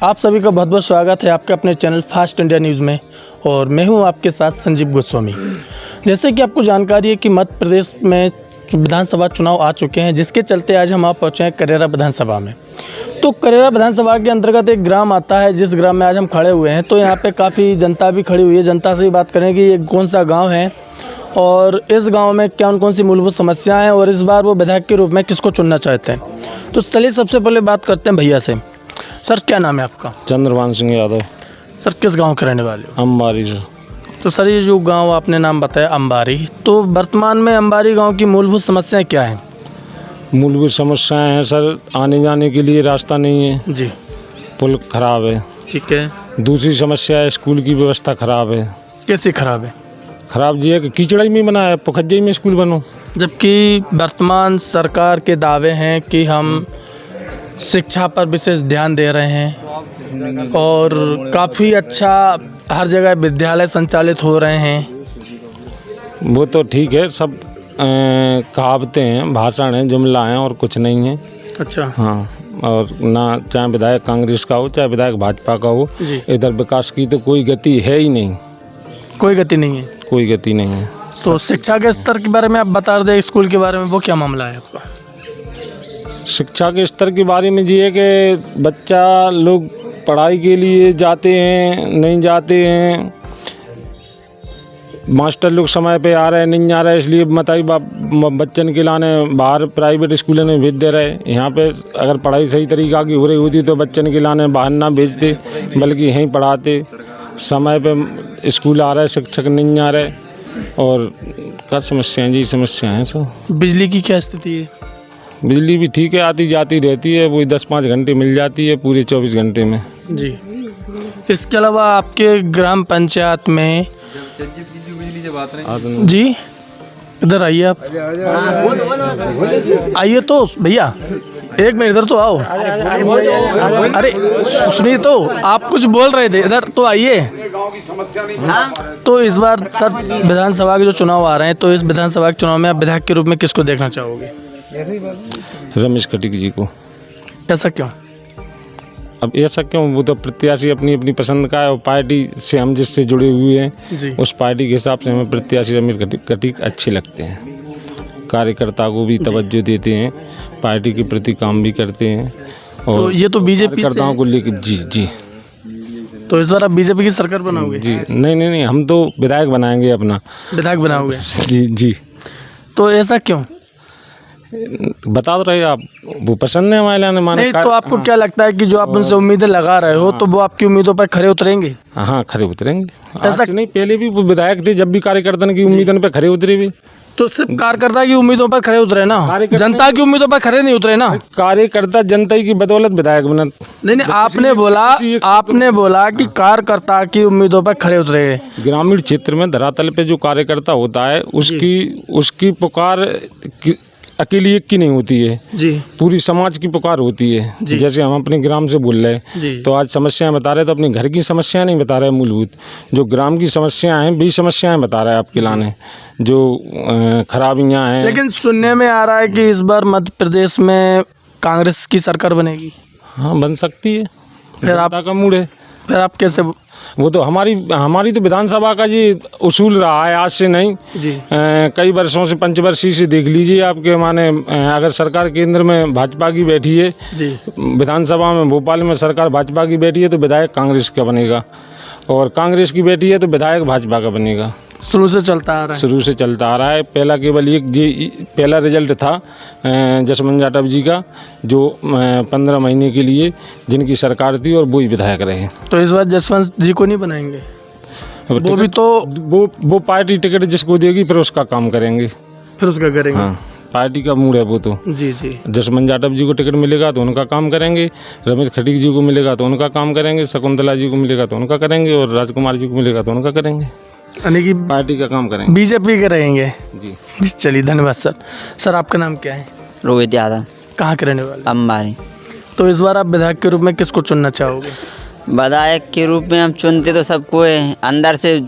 आप सभी का बहुत बहुत स्वागत है आपके अपने चैनल फास्ट इंडिया न्यूज़ में और मैं हूं आपके साथ संजीव गोस्वामी। जैसे कि आपको जानकारी है कि मध्य प्रदेश में विधानसभा चुनाव आ चुके हैं, जिसके चलते आज हम आप पहुँचे हैं करेरा विधानसभा में। तो करेरा विधानसभा के अंतर्गत एक ग्राम आता है, जिस ग्राम में आज हम खड़े हुए हैं। तो यहाँ पर काफ़ी जनता भी खड़ी हुई है। जनता से ही बात करें कि ये कौन सा गाँव है और इस गाँव में कौन सी मूलभूत समस्याएँ हैं और इस बार वो विधायक के रूप में किसको चुनना चाहते हैं। तो चलिए सबसे पहले बात करते हैं भैया से। सर क्या नाम है आपका? चंद्रभान सिंह यादव। सर किस गांव के रहने वाले हो? अंबारी से। तो सर ये जो गांव आपने नाम बताया अंबारी, तो वर्तमान में अंबारी गांव की मूलभूत समस्याएं क्या हैं? मूलभूत समस्याएं हैं सर, आने जाने के लिए रास्ता नहीं है जी, पुल खराब है। ठीक है। दूसरी समस्या है स्कूल की व्यवस्था खराब है। कैसे खराब है? खराब जी है कि कीचड़ई में बना है, पोखज्जई में स्कूल बनो। जबकि वर्तमान सरकार के दावे हैं कि हम शिक्षा पर विशेष ध्यान दे रहे हैं और काफ़ी अच्छा हर जगह विद्यालय संचालित हो रहे हैं। वो तो ठीक है, सब कहावतें हैं, भाषण हैं, जुमला हैं और कुछ नहीं है। अच्छा। हाँ, और ना चाहे विधायक कांग्रेस का हो चाहे विधायक भाजपा का हो, इधर विकास की तो कोई गति है ही नहीं। कोई गति नहीं है? कोई गति नहीं है। तो शिक्षा के स्तर के बारे में आप बता दें, स्कूल के बारे में वो क्या मामला है आपका? शिक्षा के स्तर के बारे में ये है कि बच्चा लोग पढ़ाई के लिए जाते हैं, नहीं जाते हैं, मास्टर लोग समय पे आ रहे हैं, नहीं आ रहे, इसलिए बताइए बच्चन के लाने बाहर प्राइवेट स्कूलों में भेज दे रहे। यहाँ पे अगर पढ़ाई सही तरीका की हो रही होती तो बच्चन के लाने बाहर ना भेजते, बल्कि यहीं पढ़ाते। समय पे स्कूल आ रहे, शिक्षक नहीं आ रहे और क्या समस्याएं जी, समस्या हैं सब। बिजली की क्या स्थिति है? बिजली भी ठीक है, आती जाती रहती है, वो 10-5 घंटे मिल जाती है पूरे 24 घंटे में जी। इसके अलावा आपके ग्राम पंचायत में जी, इधर आइए आप, आइए तो भैया, एक मिनट इधर तो आओ। अरे सुनिए, तो आप कुछ बोल रहे थे, इधर तो आइए। तो इस बार सर विधानसभा के जो चुनाव आ रहे हैं, तो इस विधानसभा के चुनाव में आप विधायक के रूप में किसको देखना चाहोगे? रमेश खटीक जी को। ऐसा क्यों? अब ऐसा क्यों, वो तो प्रत्याशी अपनी अपनी पसंद का है और पार्टी से हम जिससे जुड़े हुए हैं उस पार्टी के हिसाब से हमें प्रत्याशी रमेश खटीक अच्छे लगते हैं। कार्यकर्ता को भी तवज्जो देते हैं, पार्टी के प्रति काम भी करते हैं और तो ये तो बीजेपी कार्यकर्ताओं को लेकर जी। तो इस बार आप बीजेपी की सरकार बनाओगे? जी नहीं, हम तो विधायक बनाएंगे, अपना विधायक बनाओगे? जी। तो ऐसा क्यों बता रहे आप, वो पसंद है हमारे लाने माने। नहीं तो आपको क्या लगता है कि जो आप उनसे उम्मीदें लगा रहे हो तो वो आपकी उम्मीदों पर खरे उतरेंगे? हाँ, खरे उतरेंगे। ऐसा नहीं, पहले भी वो विधायक थे, जब भी कार्यकर्ता की उम्मीदों पर खरे उतरे भी। तो सिर्फ कार्यकर्ता की उम्मीदों पर खरे उतरे ना, जनता की उम्मीदों पर खरे नहीं उतरे ना। कार्यकर्ता जनता की बदौलत विधायक बना। नहीं, आपने बोला कि कार्यकर्ता की उम्मीदों पर खरे उतरे। ग्रामीण क्षेत्र में धरातल पे जो कार्यकर्ता होता है उसकी पुकार अकेली एक की नहीं होती है जी, पूरी समाज की पुकार होती है। जैसे हम अपने ग्राम से बोल रहे हैं तो आज समस्याएं बता रहे, तो अपने घर की समस्याएं नहीं बता रहे, मूलभूत जो ग्राम की समस्याएं हैं भी समस्याएं बता रहे हैं आपके लाने, जो खराबियां हैं। लेकिन सुनने में आ रहा है कि इस बार मध्य प्रदेश में कांग्रेस की सरकार बनेगी। हाँ, बन सकती है, फिर आपका मूड है। फिर आप कैसे? वो तो हमारी तो विधानसभा का जी उसूल रहा है, आज से नहीं जी, कई वर्षों से, पंचवर्षीय से देख लीजिए आपके माने। अगर सरकार केंद्र में भाजपा की बैठी है जी, विधानसभा में भोपाल में सरकार भाजपा की बैठी है तो विधायक कांग्रेस का बनेगा, और कांग्रेस की बैठी है तो विधायक भाजपा का बनेगा। शुरू से चलता आ रहा है। पहला केवल पहला रिजल्ट था जसवंत जाटव जी का, जो 15 महीने के लिए जिनकी सरकार थी और वो ही विधायक रहे। तो इस बार जसवंत जी को नहीं बनाएंगे? वो भी तो वो पार्टी टिकट जिसको देगी फिर उसका काम करेंगे, फिर उसका करेंगे। हाँ, पार्टी का मूड है वो तो जी। जसवंत जाटव जी को टिकट मिलेगा तो उनका काम करेंगे, रमेश खटीक जी को मिलेगा तो उनका काम करेंगे, शकुंतला जी को मिलेगा तो उनका करेंगे, और राजकुमार जी को मिलेगा तो उनका करेंगे। यानी कि पार्टी का काम करेंगे, बीजेपी के रहेंगे जी। चलिए, धन्यवाद सर। सर आपका नाम क्या है? रोहित यादव। कहाँ के रहने वाले? अंबारी। तो इस बार आप विधायक के रूप में किसको चुनना चाहोगे? विधायक के रूप में हम चुनते तो सबको है, अंदर से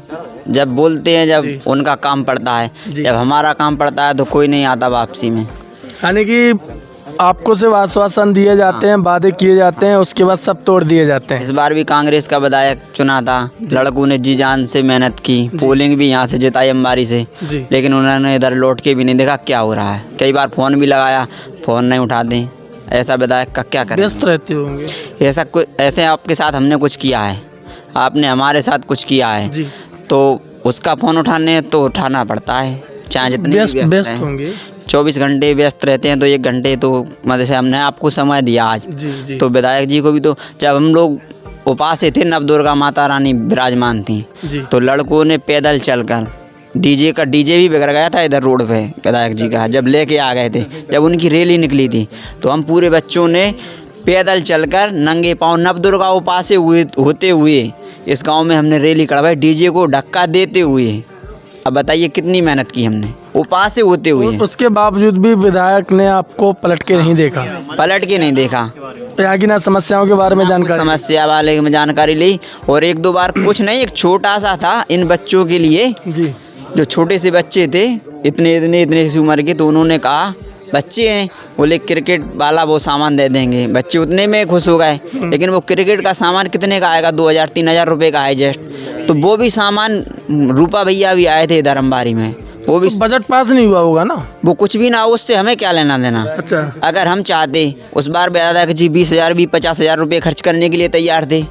जब बोलते हैं, जब उनका काम पड़ता है, जब हमारा काम पड़ता है तो कोई नहीं आता वापसी में। यानी कि आपको सिर्फ आश्वासन दिए जाते हैं, वादे किए जाते हैं, उसके बाद सब तोड़ दिए जाते हैं। इस बार भी कांग्रेस का विधायक चुना था, लड़कों ने जी जान से मेहनत की, पोलिंग भी यहाँ से जिताई अंबारी से, लेकिन उन्होंने इधर लौट के भी नहीं देखा क्या हो रहा है। कई बार फ़ोन भी लगाया, फ़ोन नहीं उठाते। ऐसा विधायक का क्या करें? व्यस्त रहते होंगे। ऐसे आपके साथ हमने कुछ किया है, आपने हमारे साथ कुछ किया है, तो उसका फ़ोन उठाना पड़ता है, चाहे जितने व्यस्त होंगे। 24 घंटे व्यस्त रहते हैं, तो 1 घंटे तो मतलब से हमने आपको समय दिया आज। तो विधायक जी को भी तो, जब हम लोग उपास थे, नव दुर्गा माता रानी विराजमान थी, तो लड़कों ने पैदल चलकर डीजे भी बिगड़ गया था इधर रोड पे विधायक जी का, जब लेके आ गए थे, जब उनकी रैली निकली थी, तो हम पूरे बच्चों ने पैदल चलकर नंगे पाँव नव दुर्गा उपास होते हुए इस गांव में हमने रैली करवाई, डीजे को धक्का देते हुए। अब बताइए कितनी मेहनत की हमने उपास से होते हुए। उसके बावजूद भी विधायक ने आपको पलट के नहीं देखा। यहाँ की ना समस्याओं के बारे में जानकारी, समस्या वाले में जानकारी ली, और 1-2 बार कुछ नहीं, एक छोटा सा था इन बच्चों के लिए, जो छोटे से बच्चे थे, इतने सी उम्र के, तो उन्होंने कहा बच्चे हैं, बोले क्रिकेट वाला वो सामान दे देंगे। बच्चे उतने में खुश हो गए, लेकिन वो क्रिकेट का सामान कितने का आएगा? 2000-3000 रुपये का है जस्ट। तो वो भी सामान, रूपा भैया भी आए थे इधर अंबारी में, वो भी तो बजट पास नहीं हुआ होगा ना। वो कुछ भी ना हो, उससे हमें क्या लेना देना। अच्छा, अगर हम चाहते उस बार विधायक जी 20,000 भी 50,000 रुपये खर्च करने के लिए तैयार थे,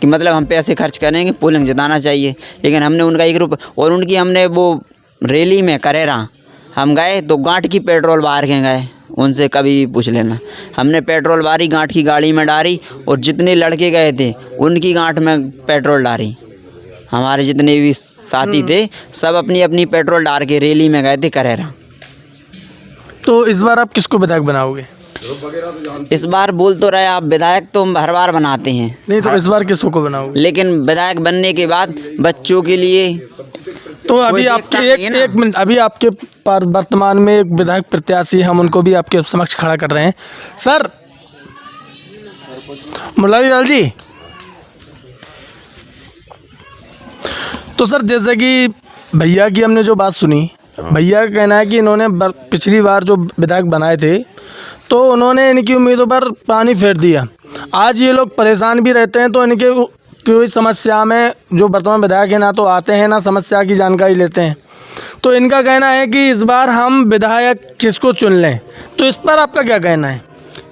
कि मतलब हम पैसे खर्च करेंगे, पोलिंग जिताना चाहिए, लेकिन हमने उनका 1 रुपये, और उनकी हमने वो रैली में करेरा हम गए तो गांठ की पेट्रोल बाहर के गए, उनसे कभी भी पूछ लेना। हमने पेट्रोल बारी गांठ की गाड़ी में डाली, और जितने लड़के गए थे उनकी गांठ में पेट्रोल डाली। हमारे जितने भी साथी थे सब अपनी अपनी पेट्रोल डाल के रैली में गए थे करेरा। तो इस बार आप किसको विधायक बनाओगे? इस बार बोल तो रहे आप, विधायक तो हम हर बार बनाते हैं। नहीं, तो इस बार किसको बनाओगे? लेकिन विधायक बनने के बाद बच्चों के लिए तो अभी आपके एक मिनट, अभी आपके पास वर्तमान में एक विधायक प्रत्याशी, हम उनको भी आपके समक्ष खड़ा कर रहे हैं। सर मुरारी लाल जी, तो सर जैसे कि भैया की हमने जो बात सुनी, भैया का कहना है कि इन्होंने पिछली बार जो विधायक बनाए थे तो उन्होंने इनकी उम्मीदों पर पानी फेर दिया। आज ये लोग परेशान भी रहते हैं, तो इनके कोई समस्या में जो वर्तमान विधायक है ना तो आते हैं ना समस्या की जानकारी लेते हैं। तो इनका कहना है कि इस बार हम विधायक किसको चुन लें, तो इस पर आपका क्या कहना है?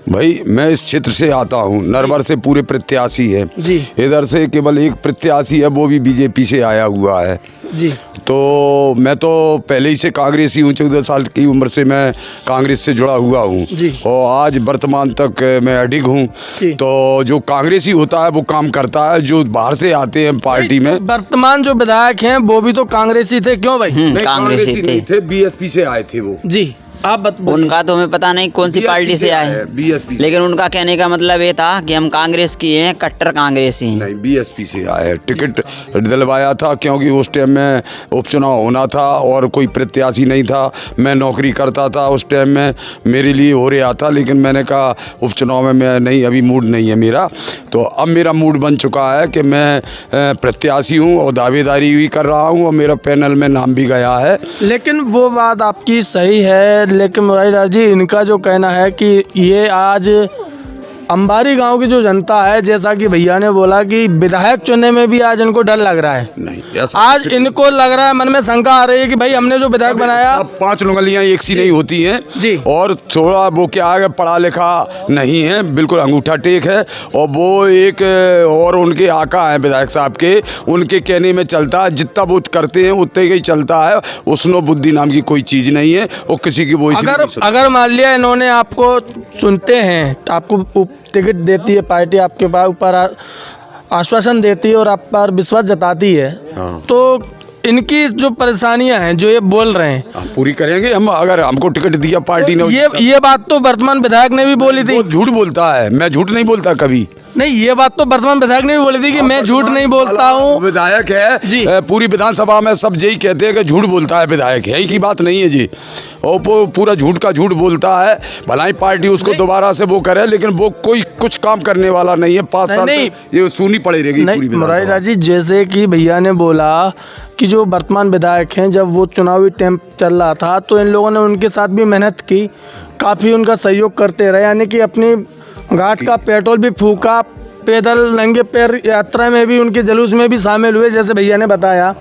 भाई मैं इस क्षेत्र से आता हूँ, नरवर से पूरे प्रत्याशी है जी। इधर से केवल एक प्रत्याशी है, वो भी बीजेपी से आया हुआ है जी। तो मैं तो पहले ही से कांग्रेसी हूँ, 14 साल की उम्र से मैं कांग्रेस से जुड़ा हुआ हूँ, और आज वर्तमान तक मैं अडिग हूँ। तो जो कांग्रेसी होता है वो काम करता है, जो बाहर से आते हैं पार्टी में। वर्तमान जो विधायक हैं वो भी तो कांग्रेसी थे, क्यों भाई? कांग्रेसी नहीं थे, बीएसपी से आए थे वो। जी, आप उनका तो हमें पता नहीं कौन सी पार्टी से आए, बीएसपी, लेकिन उनका कहने का मतलब ये था कि हम कांग्रेस की हैं, कट्टर कांग्रेसी हैं। नहीं, बीएसपी से आए, टिकट दिलवाया था क्योंकि उस टाइम में उपचुनाव होना था और कोई प्रत्याशी नहीं था। मैं नौकरी करता था उस टाइम में, मेरे लिए हो रहा था, लेकिन मैंने कहा उपचुनाव में मैं नहीं, अभी मूड नहीं है मेरा। तो अब मेरा मूड बन चुका है कि मैं प्रत्याशी हूँ और दावेदारी भी कर रहा हूँ, और मेरा पैनल में नाम भी गया है। लेकिन वो बात आपकी सही है, लेकिन मुरारी लाल जी, इनका जो कहना है कि ये आज अंबारी गांव की जो जनता है, जैसा कि भैया ने बोला कि विधायक चुनने में भी आज इनको डर लग रहा है। नहीं, आज इनको लग रहा है, मन में शंका आ रही है कि भाई हमने जो विधायक बनाया, 5 उंगलियां एक सी नहीं होती हैं जी। और थोड़ा वो क्या है, पढ़ा लिखा नहीं है, बिल्कुल अंगूठा टेक है, और वो एक और उनके आका हैं विधायक साहब के, उनके कहने में चलता है, जितना वो करते हैं उतने ही चलता है, उसनो बुद्धि नाम की कोई चीज़ नहीं है, और किसी की वो अगर मान लिया इन्होंने आपको चुनते हैं, आपको टिकट देती है पार्टी, आपके पास ऊपर आश्वासन देती है और आप पर विश्वास जताती है, तो इनकी जो परेशानियां हैं जो ये बोल रहे हैं पूरी करेंगे हम। अगर हमको टिकट दिया पार्टी ने, ये बात तो वर्तमान विधायक ने भी बोली थी। वो झूठ बोलता है, मैं झूठ नहीं बोलता कभी। नहीं, ये बात तो वर्तमान विधायक ने भी बोली थी कि मैं झूठ नहीं बोलता हूँ। विधायक है, पूरी विधानसभा में सब यही कहते हैं कि झूठ बोलता है विधायक, है की बात नहीं है जी, और पूरा झूठ का झूठ बोलता है। भलाई पार्टी उसको दोबारा से वो करे, लेकिन वो कोई कुछ काम करने वाला नहीं है। 5 साल ये सुनी पड़ी रहेगी। मुरारी लाल जी, जैसे कि भैया ने बोला कि जो वर्तमान विधायक हैं, जब वो चुनावी टाइम चल रहा था तो इन लोगों ने उनके साथ भी मेहनत की, काफ़ी उनका सहयोग करते रहे, यानी कि अपनी घाट का पेट्रोल भी फूका, पैदल नंगे पैर यात्रा में भी, उनके जुलूस में भी शामिल हुए जैसे भैया ने बताया।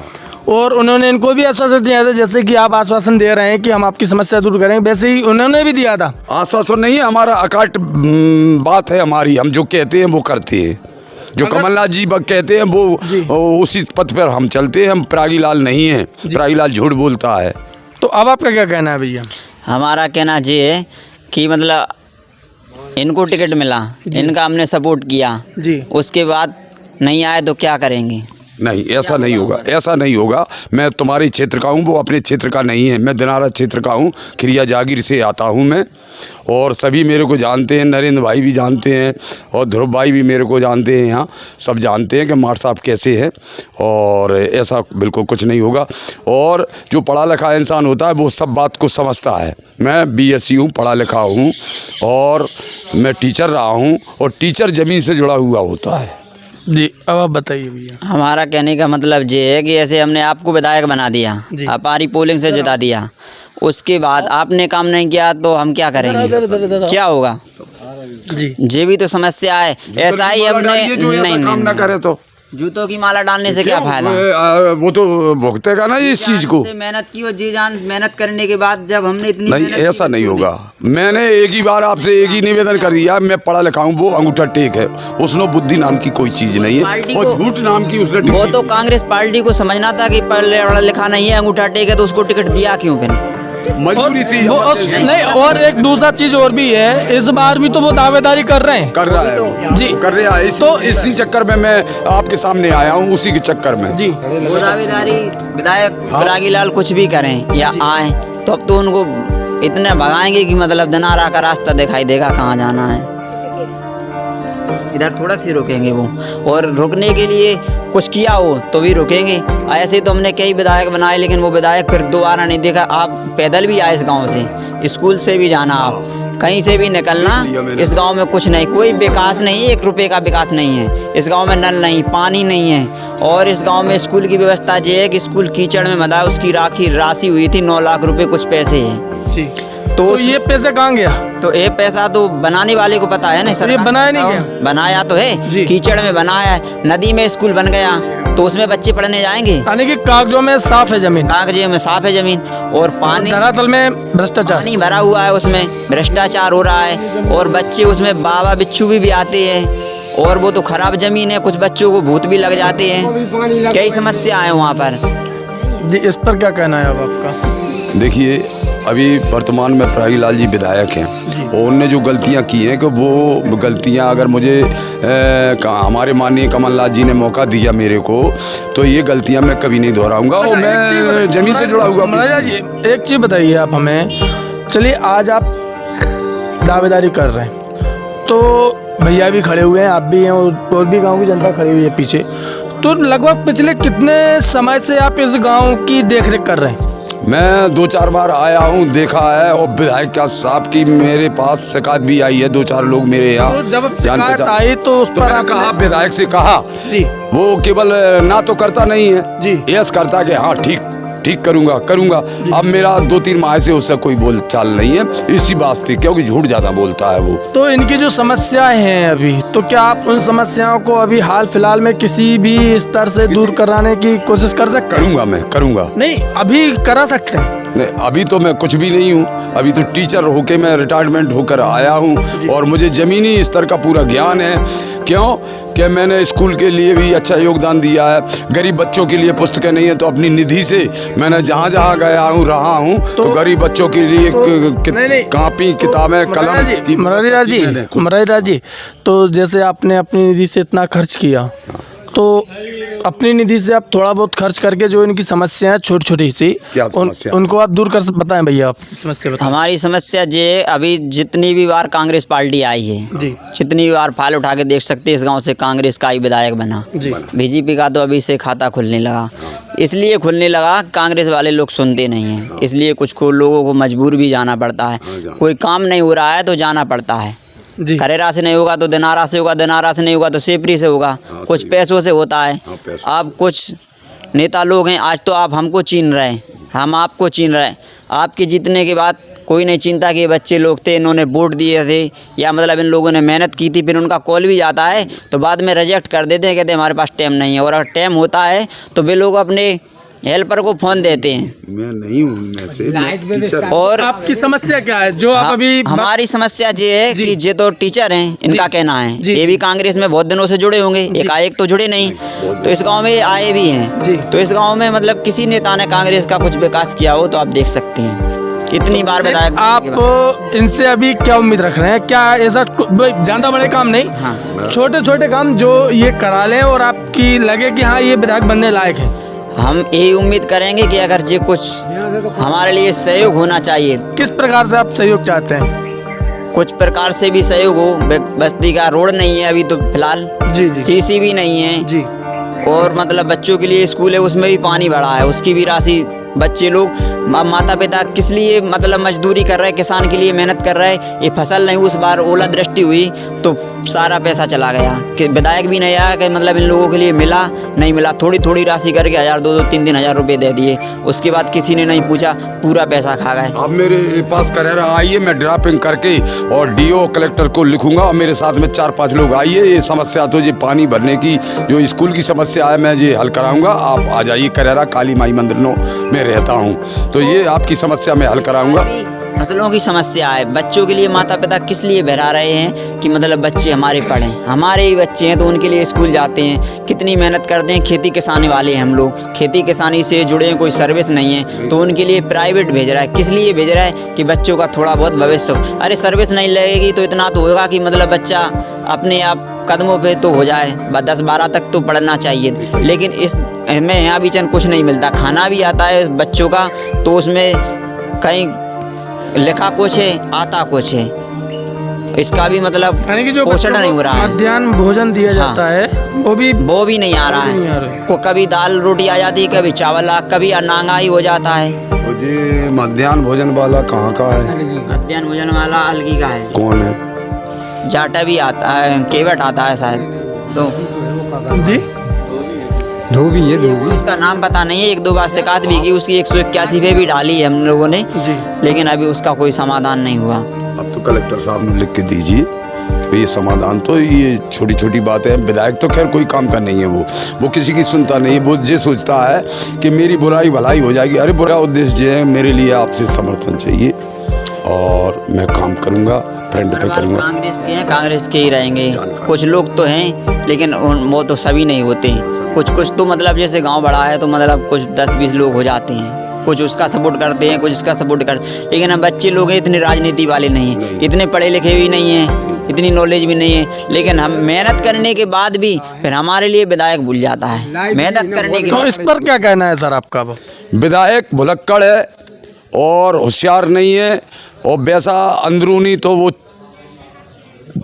और उन्होंने इनको भी आश्वासन दिया था, जैसे कि आप आश्वासन दे रहे हैं कि हम आपकी समस्या दूर करेंगे, वैसे ही उन्होंने भी दिया था। आश्वासन नहीं है, हमारा अकाट बात है हमारी, हम जो कहते हैं वो करते हैं। जो कमलनाथ जी कहते हैं वो उसी पथ पर हम चलते हैं। हम प्रागी लाल नहीं हैं, प्रागी लाल झूठ बोलता है। तो अब आपका क्या कहना है भैया? हमारा कहना ये है कि मतलब इनको टिकट मिला, इनका हमने सपोर्ट किया जी, उसके बाद नहीं आए तो क्या करेंगे? नहीं, ऐसा नहीं होगा, ऐसा नहीं होगा। मैं तुम्हारे क्षेत्र का हूँ, वो अपने क्षेत्र का नहीं है। मैं दिनारा क्षेत्र का हूँ, खिरिया जागीर से आता हूँ मैं, और सभी मेरे को जानते हैं। नरेंद्र भाई भी जानते हैं और ध्रुव भाई भी मेरे को जानते हैं। यहाँ सब जानते हैं कि मार साहब कैसे है, और ऐसा बिल्कुल कुछ नहीं होगा। और जो पढ़ा लिखा इंसान होता है वो सब बात को समझता है। मैं BSc हूँ, पढ़ा लिखा हूँ, और मैं टीचर रहा हूँ, और टीचर ज़मीन से जुड़ा हुआ होता है। जी, अब आप बताइए भैया। हमारा कहने का मतलब ये है कि ऐसे हमने आपको विधायक बना दिया, हमारी पोलिंग से जिता दिया, उसके बाद आपने काम नहीं किया तो हम क्या करेंगे? क्या होगा जी? ये भी तो समस्या है। ऐसा ही हमने नहीं काम ना करे तो जूतों की माला डालने से क्या फायदा? वो तो भुगतेगा ना इस चीज़ को। मेहनत की और जी जान मेहनत करने के बाद जब हमने इतनी नहीं, ऐसा नहीं होगा। मैंने एक ही बार आपसे एक ही निवेदन कर दिया, मैं पढ़ा लिखा हूँ, वो अंगूठा टेक है, उसमें बुद्धि नाम की कोई चीज़ नहीं है, और झूठ नाम की उसने। वो तो कांग्रेस पार्टी को समझना था कि पढ़ा लिखा नहीं है, अंगूठा टेक है, तो उसको टिकट दिया क्यों फिर? मजबूरी थी नहीं, और एक दूसरा चीज और भी है, इस बार भी तो वो दावेदारी कर रहे हैं। कर रहा है जी, कर रहा है। तो इसी चक्कर में मैं आपके सामने आया हूँ, उसी के चक्कर में। जी, वो दावेदारी विधायक प्रागी लाल कुछ भी करें या आए तो अब तो उनको इतने भगाएंगे कि मतलब दिनारा का रास्ता दिखाई देगा कहाँ जाना है। इधर थोड़ा सी रोकेंगे वो, और रुकने के लिए कुछ किया हो तो भी रोकेंगे। ऐसे तो हमने कई विधायक बनाए, लेकिन वो विधायक फिर दोबारा नहीं देखा। आप पैदल भी आए इस गांव से, स्कूल से भी जाना, आप कहीं से भी निकलना, इस गांव में कुछ नहीं, कोई विकास नहीं, 1 रुपये का विकास नहीं है। इस गांव में नल नहीं, पानी नहीं है, और इस गांव में स्कूल की व्यवस्था ये है कि स्कूल कीचड़ में मदा, उसकी राशि हुई थी 9 लाख रुपये कुछ पैसे हैं जी। तो ये पैसा कहाँ गया? तो ये पैसा तो बनाने वाले को पता है ना सर। ये बनाया नहीं गया? बनाया तो है, कीचड़ में बनाया है। नदी में स्कूल बन गया तो उसमें बच्चे पढ़ने जाएंगे? यानी कि कागजों में साफ है जमीन, कागजों में साफ है जमीन, और पानी धरातल में भ्रष्टाचार, पानी भरा हुआ है, उसमें भ्रष्टाचार हो रहा है, और बच्चे उसमें बाबा बिच्छू भी आते हैं, और वो तो खराब जमीन है, कुछ बच्चों को भूत भी लग जाते हैं। कई समस्या है वहाँ पर जी। इस पर क्या कहना है अब आपका? देखिए, अभी वर्तमान में प्रागी लाल जी विधायक हैं, और उनने जो गलतियां की हैं कि वो गलतियां अगर मुझे हमारे माननीय कमलनाथ जी ने मौका दिया मेरे को, तो ये गलतियां मैं कभी नहीं दोहराऊंगा, और मैं जमीन से जुड़ा हुआ। महाराज जी, एक चीज़ बताइए आप हमें। चलिए, आज आप दावेदारी कर रहे हैं, तो भैया भी खड़े हुए हैं, आप भी हैं, और भी गाँव की जनता खड़ी हुई है पीछे। तो लगभग पिछले कितने समय से आप इस गाँव की देख रेख कर रहे हैं? मैं 2-4 बार आया हूँ, देखा है, और विधायक क्या साहब की मेरे पास शिकायत भी आई है। 2-4 लोग मेरे यहाँ तो जब शिकायत आई तो उस पर आप कहा, विधायक से कहा जी, वो केवल ना तो करता नहीं है जी, यस करता कि हाँ ठीक करूँगा। अब मेरा 2-3 माह से उससे कोई बोल चाल नहीं है इसी वास्ते, क्योंकि झूठ ज़्यादा बोलता है वो। तो इनकी जो समस्याएं हैं अभी, तो क्या आप उन समस्याओं को अभी हाल फिलहाल में किसी भी स्तर से दूर कराने की कोशिश कर सकते हैं? मैं करूँगा। नहीं, अभी करा सकते हैं? नहीं, अभी तो मैं कुछ भी नहीं हूँ। अभी तो टीचर होके मैं रिटायरमेंट होकर आया हूँ, और मुझे ज़मीनी स्तर का पूरा ज्ञान है। क्यों कि मैंने स्कूल के लिए भी अच्छा योगदान दिया है। गरीब बच्चों के लिए पुस्तकें नहीं है, तो अपनी निधि से मैंने जहाँ जहाँ गया हूँ रहा हूँ, तो गरीब बच्चों के लिए कॉपी, किताबें, कलम। महाराज जी, तो जैसे आपने अपनी निधि से इतना खर्च किया, तो अपनी निधि से आप थोड़ा बहुत खर्च करके जो इनकी समस्या है छोटी छोटी सी, उनको आप दूर कर बताएं भैया। आप समस्या बताएं। हमारी समस्या ये, अभी जितनी भी बार कांग्रेस पार्टी आई है जी, जितनी भी बार फाइल उठा के देख सकते हैं, इस गांव से कांग्रेस का ही विधायक बना जी। बीजेपी का तो अभी से खाता खुलने लगा, इसलिए खुलने लगा कांग्रेस वाले लोग सुनते नहीं हैं, इसलिए कुछ लोगों को मजबूर भी जाना पड़ता है। कोई काम नहीं हो रहा है तो जाना पड़ता है। खरेरा से नहीं होगा तो दिनारा से होगा, दिनारा से नहीं होगा तो सेपरी से होगा, कुछ पैसों से होता है। अब कुछ नेता लोग हैं, आज तो आप हमको छीन रहे हैं, हम आपको छीन रहे हैं। आपके जीतने के बाद कोई नहीं चिंता कि बच्चे लोग थे, इन्होंने वोट दिए थे या मतलब इन लोगों ने मेहनत की थी, फिर उनका कॉल भी जाता है तो बाद में रिजेक्ट कर देते हैं, कहते हैं हमारे पास टाइम नहीं है। और अगर टाइम होता है तो वे लोग अपने हेल्पर को फ़ोन देते हैं। मैं नहीं हूँ उनमें से। और आपकी समस्या क्या है जो आप अभी हमारी समस्या ये है कि ये तो टीचर हैं, इनका कहना है ये भी कांग्रेस में बहुत दिनों से जुड़े होंगे, एकाएक तो जुड़े नहीं, तो इस गांव में आए भी हैं। तो इस गांव में मतलब किसी नेता ने कांग्रेस का कुछ विकास किया हो तो आप देख सकते हैं कितनी बार विधायक। आप इनसे अभी क्या उम्मीद रख रहे हैं? क्या ऐसा ज़्यादा बड़े काम नहीं, हाँ। छोटे छोटे काम जो ये करा लें और आपकी लगे कि हाँ ये विधायक बनने लायक है? हम यही उम्मीद करेंगे कि अगर ये कुछ हमारे लिए सहयोग होना चाहिए। किस प्रकार से आप सहयोग चाहते हैं? कुछ प्रकार से भी सहयोग हो। बस्ती का रोड नहीं है अभी तो फिलहाल, जी जी सीसी भी नहीं है जी। और मतलब बच्चों के लिए स्कूल है उसमें भी पानी भरा है, उसकी भी राशि बच्चे लोग माता पिता किस लिए मतलब मजदूरी कर रहे हैं, किसान के लिए मेहनत कर रहे हैं, ये फसल नहीं, उस बार ओला दृष्टि हुई तो सारा पैसा चला गया कि विधायक भी नहीं आया कि मतलब इन लोगों के लिए मिला नहीं मिला, थोड़ी थोड़ी राशि करके 1000 2 3 हज़ार रुपये दे दिए, उसके बाद किसी ने नहीं पूछा, पूरा पैसा खा गए। अब मेरे पास करेरा आइए, मैं ड्राफ्टिंग करके और डीओ कलेक्टर को लिखूंगा और मेरे साथ में 4-5 लोग आइए। ये समस्या तो ये पानी भरने की जो स्कूल की समस्या है मैं ये हल कराऊंगा। आप आ जाइए करेरा, काली माई मंदिर में रहता हूँ, तो ये आपकी समस्या मैं हल कराऊंगा। फसलों की समस्या है, बच्चों के लिए माता पिता किस लिए बहरा रहे हैं कि मतलब बच्चे हमारे पढ़ें, हमारे ही बच्चे हैं तो उनके लिए स्कूल जाते हैं, कितनी मेहनत करते हैं, खेती किसानी वाले हैं हम लोग, खेती किसानी से जुड़े हैं, कोई सर्विस नहीं है तो उनके लिए प्राइवेट भेज रहा है। किस लिए भेज रहा है कि बच्चों का थोड़ा बहुत भविष्य हो। अरे सर्विस नहीं लगेगी तो इतना तो होगा कि मतलब बच्चा अपने आप कदमों पे तो हो जाए, 10-12 तक तो पढ़ना चाहिए, लेकिन इस में यहाँ भी चंद कुछ नहीं मिलता। खाना भी आता है बच्चों का तो उसमें कहीं लिखा कुछ है आता कुछ है, इसका भी मतलब यानी कि जो पोषण नहीं हो रहा है। मध्याह्न भोजन दिया जाता है वो भी नहीं आ रहा है। को कभी दाल रोटी आ जाती है, कभी चावल, कभी नांगाई हो जाता है। तो जी मध्याह्न भोजन वाला कहाँ का है? मध्याह्न भोजन वाला अलगी का है। कौन है? जाटा भी आता है, केवट आता है शायद, तो जी धोबी है, धोबी। उसका नाम पता नहीं है, 1-2 बार शिकायत भी की, उसकी 181 पे भी डाली है हम लोगों ने जी, लेकिन अभी उसका कोई समाधान नहीं हुआ। अब तो कलेक्टर साहब ने लिख के दीजिए तो ये समाधान। तो ये छोटी छोटी बातें हैं, विधायक तो खैर कोई काम का नहीं है, वो किसी की सुनता नहीं है। वो ये सोचता है कि मेरी बुराई भलाई हो जाएगी। अरे बुरा उद्देश्य है, मेरे लिए आपसे समर्थन चाहिए और मैं काम करूँगा, फ्रंट पे करूँगा। कांग्रेस के हैं, कांग्रेस के ही रहेंगे। कुछ लोग तो हैं लेकिन वो तो सभी नहीं होते, कुछ तो मतलब जैसे गांव बड़ा है तो मतलब कुछ 10-20 लोग हो जाते हैं, कुछ उसका सपोर्ट करते हैं, कुछ इसका सपोर्ट करते हैं, लेकिन हम बच्चे लोग हैं, इतने राजनीति वाले नहीं हैं, इतने पढ़े लिखे भी नहीं हैं, इतनी नॉलेज भी नहीं है, लेकिन हम मेहनत करने के बाद भी फिर हमारे लिए विधायक भूल जाता है मेहनत करने के तो बाद। इस पर क्या कहना है सर आपका? विधायक भुलक्कड़ है और होशियार नहीं है और वैसा अंदरूनी तो वो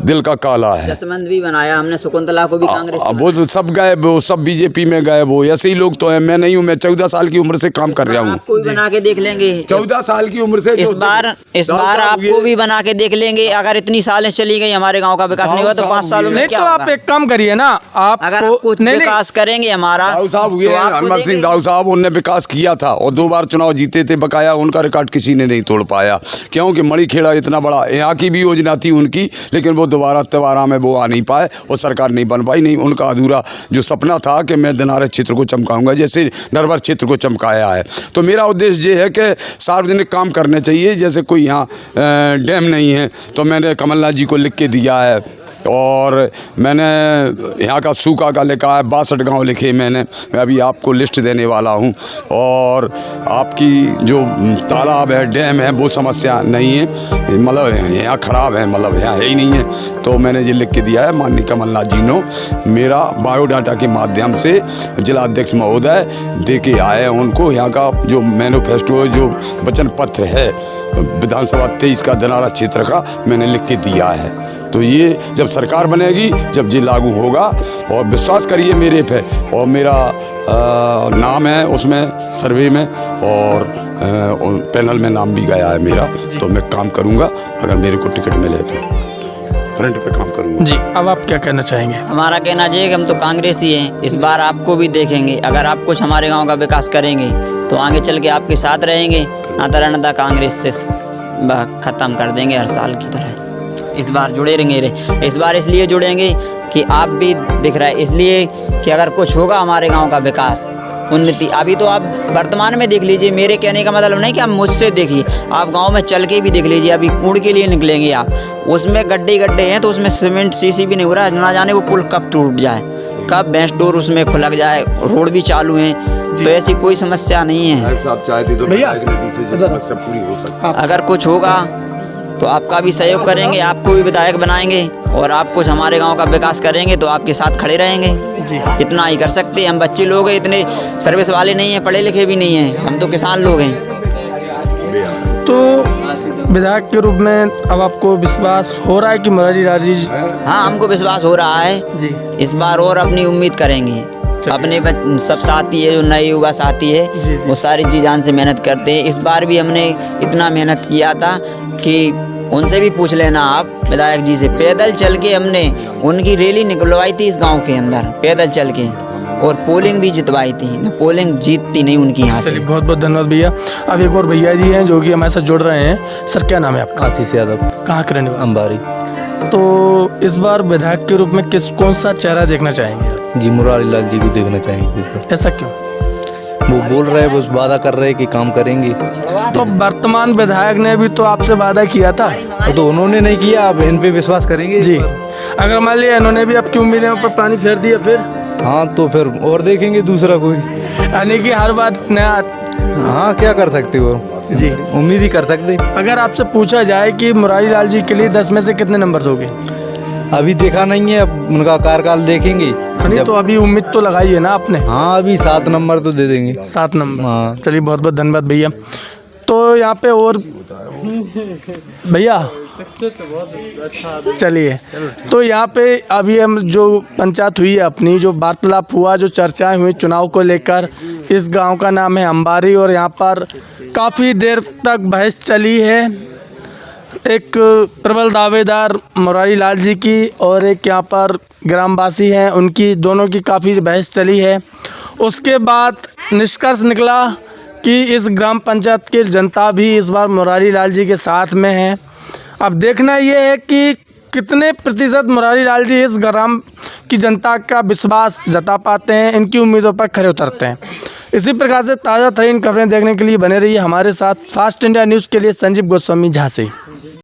दिल का काला है। जसवंत भी बनाया हमने, शकुंतला को भी कांग्रेस से वो तो सब गए, वो सब बीजेपी में गए, वो ऐसे ही लोग तो हैं। मैं नहीं हूँ, मैं 14 साल की उम्र से काम कर रहा हूँ। आपको भी बना के देख लेंगे 14 साल की उम्र से। इस बार आपको भी बना के देख लेंगे। अगर इतनी सालें चली गई हमारे गांव का विकास नहीं हुआ तो 5 सालों में नहीं क्या तो आप होगा? एक काम करिए ना, आप अगर आप कुछ विकास करेंगे हमारा दाऊ साहब हुए तो आपको हनुमत सिंह देंगे। दाऊ साहब, उनने विकास किया था और 2 बार चुनाव जीते थे बकाया। उनका रिकॉर्ड किसी ने नहीं तोड़ पाया, क्योंकि मणिखेड़ा इतना बड़ा, यहाँ की भी योजना थी उनकी, लेकिन वो दोबारा त्योहारा में वो आ नहीं पाए और सरकार नहीं बन पाई। नहीं, उनका अधूरा जो सपना था कि मैं दिनारे क्षेत्र को चमकाऊंगा जैसे नरवर क्षेत्र को चमकाया है। तो मेरा उद्देश्य ये है कि सार्वजनिक काम करने चाहिए। जैसे कोई यहाँ डैम नहीं है तो मैंने कमलनाथ जी को लिख के दिया है और मैंने यहाँ का सूखा का लिखा है, 62 गांव लिखे मैंने, मैं अभी आपको लिस्ट देने वाला हूँ। और आपकी जो तालाब है, डैम है, वो समस्या नहीं है, मतलब यहाँ ख़राब है, मतलब यहाँ है ही नहीं है। तो मैंने ये लिख के दिया है। माननीय कमलनाथ जी ने मेरा बायोडाटा के माध्यम से जिला अध्यक्ष महोदय दे के आए हैं उनको। यहाँ का जो मैनिफेस्टो, जो वचन पत्र है विधानसभा 23 का दिनारा क्षेत्र का, मैंने लिख के दिया है। तो ये जब सरकार बनेगी, जब ये लागू होगा, और विश्वास करिए मेरे पे, और मेरा नाम है उसमें सर्वे में और पैनल में नाम भी गया है मेरा, तो मैं काम करूँगा। अगर मेरे को टिकट मिले तो फ्रंट पे काम करूँगा। जी, अब आप क्या कहना चाहेंगे? हमारा कहना चाहिए कि हम तो कांग्रेस ही हैं, इस बार आपको भी देखेंगे। अगर आप कुछ हमारे गांव का विकास करेंगे तो आगे चल के आपके साथ रहेंगे, नाता कांग्रेस से ख़त्म कर देंगे हर साल की तरह। इस बार जुड़े रहेंगे, इस बार इसलिए जुड़ेंगे कि आप भी दिख रहा है, इसलिए कि अगर कुछ होगा हमारे गांव का विकास उन्नति। अभी तो आप वर्तमान में देख लीजिए, मेरे कहने का मतलब नहीं कि आप मुझसे देखिए, आप गांव में चल के भी देख लीजिए। अभी कूड़ के लिए निकलेंगे आप, उसमें गड्ढे हैं तो उसमें सीमेंट सीसी भी नहीं हो रहा है, ना जाने वो पुल कब टूट जाए, कब भैंस डोर उसमें खुलक जाए। रोड भी चालू हैं, तो ऐसी कोई समस्या नहीं है। चाहते तो भैया समस्या पूरी हो सकती। अगर कुछ होगा तो आपका भी सहयोग करेंगे, आपको भी विधायक बनाएंगे, और आप कुछ हमारे गांव का विकास करेंगे तो आपके साथ खड़े रहेंगे जी। इतना ही कर सकते हैं। हम बच्चे लोग हैं, इतने सर्विस वाले नहीं हैं, पढ़े लिखे भी नहीं हैं, हम तो किसान लोग हैं। तो विधायक के रूप में अब आपको विश्वास हो रहा है कि मुरारी लाल जी? हाँ, हमको विश्वास हो रहा है जी। इस बार और अपनी उम्मीद करेंगे। अपने सब साथी है, जो नए युवा साथी है, वो सारी जी जान से मेहनत करते हैं। इस बार भी हमने इतना मेहनत किया था कि उनसे भी पूछ लेना आप, विधायक जी से। पैदल चल के हमने उनकी रैली निकलवाई थी इस गांव के अंदर, पैदल चल के, और पोलिंग भी जितवाई थी। न पोलिंग जीतती नहीं उनकी यहाँ से। चलिए, बहुत बहुत धन्यवाद भैया। अब एक और भैया जी हैं जो कि हमारे साथ जुड़ रहे हैं। सर, क्या नाम है आपका? आशीष यादव। कहाँ के रहने वाले? अंबारी। तो इस बार विधायक के रूप में कौन सा चेहरा देखना चाहेंगे? जी, मुरारी लाल जी को देखना चाहेंगे। तो ऐसा क्यों? वो बोल रहे हैं, वो वादा कर रहे हैं कि काम करेंगे। तो वर्तमान विधायक ने भी तो आपसे वादा किया था। तो उन्होंने नहीं किया, आप इन पे विश्वास करेंगे जी। अगर मान लिया इन्होंने भी आपकी उम्मीदें पर पानी फेर दिया फिर? हाँ, तो फिर और देखेंगे दूसरा कोई। यानी कि हर बार नया। हाँ, क्या कर सकते हो जी, उम्मीद ही कर सकते। अगर आपसे पूछा जाए कि मुरारी लाल जी के लिए 10 में से कितने नंबर दोगे? अभी देखा नहीं है, अब उनका कार्यकाल देखेंगे। नहीं, तो अभी उम्मीद तो लगाई है ना आपने? हाँ, अभी 7 नंबर तो दे देंगे। 7 नंबर। हाँ। चलिए, बहुत बहुत धन्यवाद भैया। तो यहाँ पे और भैया चलिए, तो यहाँ पे अभी हम जो पंचायत हुई है अपनी, जो वार्तालाप हुआ, जो चर्चाएं हुई चुनाव को लेकर, इस गांव का नाम है अंबारी, और यहाँ पर काफ़ी देर तक बहस चली है। एक प्रबल दावेदार मुरारी लाल जी की और एक यहाँ पर ग्रामवासी हैं, उनकी दोनों की काफ़ी बहस चली है। उसके बाद निष्कर्ष निकला कि इस ग्राम पंचायत की जनता भी इस बार मुरारी लाल जी के साथ में है। अब देखना ये है कि कितने प्रतिशत मुरारी लाल जी इस ग्राम की जनता का विश्वास जता पाते हैं, इनकी उम्मीदों पर खरे उतरते हैं। इसी प्रकार से ताज़ा तरीन खबरें देखने के लिए बने रहिए हमारे साथ। फास्ट इंडिया न्यूज़ के लिए संजीव गोस्वामी झांसी।